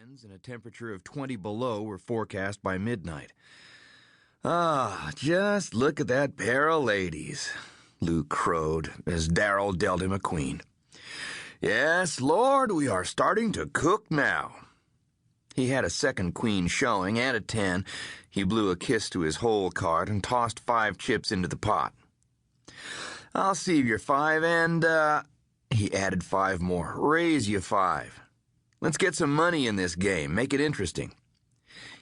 winds and a temperature of 20 below were forecast by midnight. "Ah, just look at that pair of ladies," Lou crowed as Darrell dealt him a queen. "Yes, Lord, we are starting to cook now." He had a second queen showing and a 10. He blew a kiss to his hole card and tossed 5 chips into the pot. "I'll save your 5 and, he added 5 more. Raise you 5. Let's get some money in this game. Make it interesting."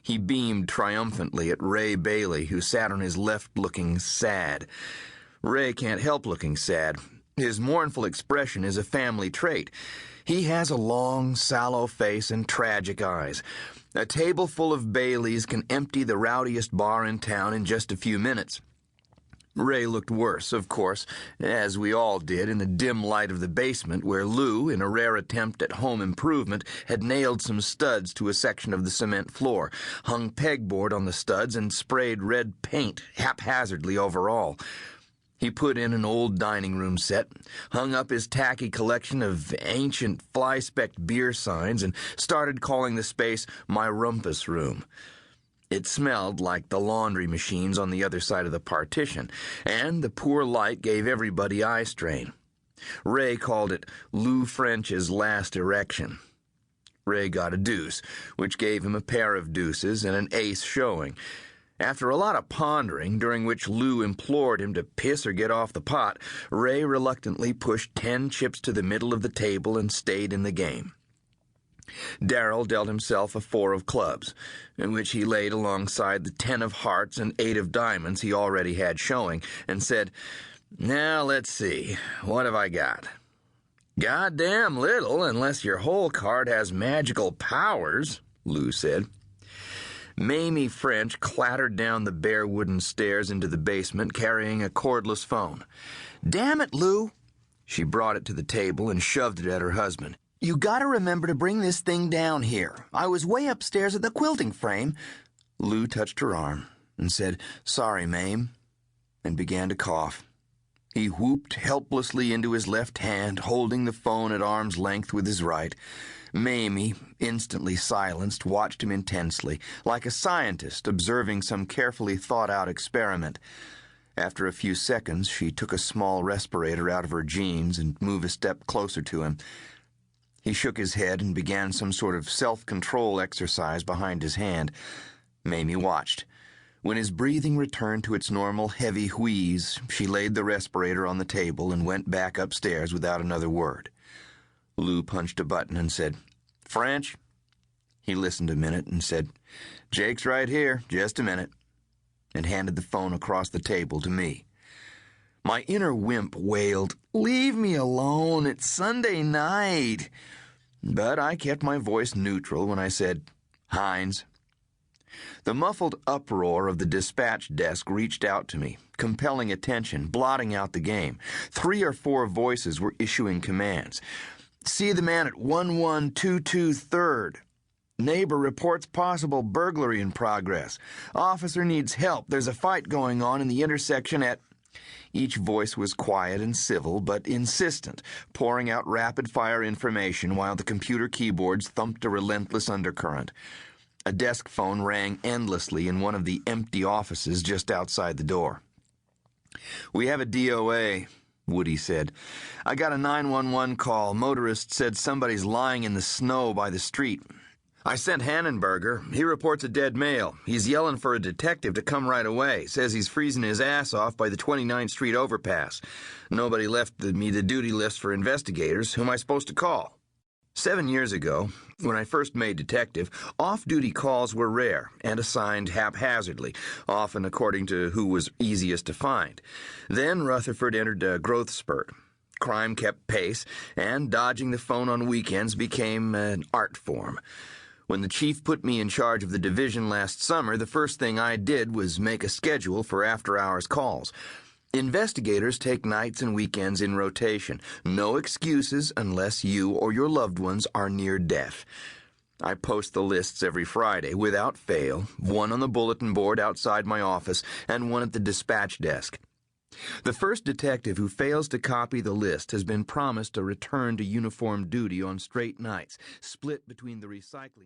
He beamed triumphantly at Ray Bailey, who sat on his left looking sad. Ray can't help looking sad. His mournful expression is a family trait. He has a long, sallow face and tragic eyes. A table full of Baileys can empty the rowdiest bar in town in just a few minutes. Ray looked worse, of course, as we all did in the dim light of the basement where Lou, in a rare attempt at home improvement, had nailed some studs to a section of the cement floor, hung pegboard on the studs, and sprayed red paint haphazardly over all. He put in an old dining room set, hung up his tacky collection of ancient fly-specked beer signs, and started calling the space my rumpus room. It smelled like the laundry machines on the other side of the partition, and the poor light gave everybody eye strain. Ray called it Lou French's last erection. Ray got a deuce, which gave him a pair of deuces and an ace showing. After a lot of pondering, during which Lou implored him to piss or get off the pot, Ray reluctantly pushed 10 chips to the middle of the table and stayed in the game. Darrell dealt himself a 4 of clubs, in which he laid alongside the 10 of hearts and 8 of diamonds he already had showing, and said, "Now let's see, what have I got?" "Goddamn little, unless your whole card has magical powers," Lou said. Mamie French clattered down the bare wooden stairs into the basement carrying a cordless phone. "Damn it, Lou!" She brought it to the table and shoved it at her husband. "You gotta remember to bring this thing down here. I was way upstairs at the quilting frame." Lou touched her arm and said, "Sorry, Mame," and began to cough. He whooped helplessly into his left hand, holding the phone at arm's length with his right. Mamie, instantly silenced, watched him intensely, like a scientist observing some carefully thought-out experiment. After a few seconds, she took a small respirator out of her jeans and moved a step closer to him. He shook his head and began some sort of self-control exercise behind his hand. Mamie watched. When his breathing returned to its normal heavy wheeze, she laid the respirator on the table and went back upstairs without another word. Lou punched a button and said, "French?" He listened a minute and said, "Jake's right here, just a minute," and handed the phone across the table to me. My inner wimp wailed, "Leave me alone, it's Sunday night." But I kept my voice neutral when I said, "Hines." The muffled uproar of the dispatch desk reached out to me, compelling attention, blotting out the game. 3 or 4 voices were issuing commands. "See the man at 1122 3rd. Neighbor reports possible burglary in progress. Officer needs help. There's a fight going on in the intersection at..." Each voice was quiet and civil, but insistent, pouring out rapid-fire information while the computer keyboards thumped a relentless undercurrent. A desk phone rang endlessly in one of the empty offices just outside the door. "We have a DOA," Woody said. "I got a 911 call. Motorist said somebody's lying in the snow by the street. I sent Hannenberger. He reports a dead male. He's yelling for a detective to come right away. Says he's freezing his ass off by the 29th Street overpass. Nobody left me the duty list for investigators. Who am I supposed to call?" 7 years ago, when I first made detective, off-duty calls were rare and assigned haphazardly, often according to who was easiest to find. Then Rutherford entered a growth spurt. Crime kept pace, and dodging the phone on weekends became an art form. When the chief put me in charge of the division last summer, the first thing I did was make a schedule for after-hours calls. Investigators take nights and weekends in rotation. No excuses unless you or your loved ones are near death. I post the lists every Friday, without fail, one on the bulletin board outside my office and one at the dispatch desk. The first detective who fails to copy the list has been promised a return to uniform duty on straight nights, split between the recycling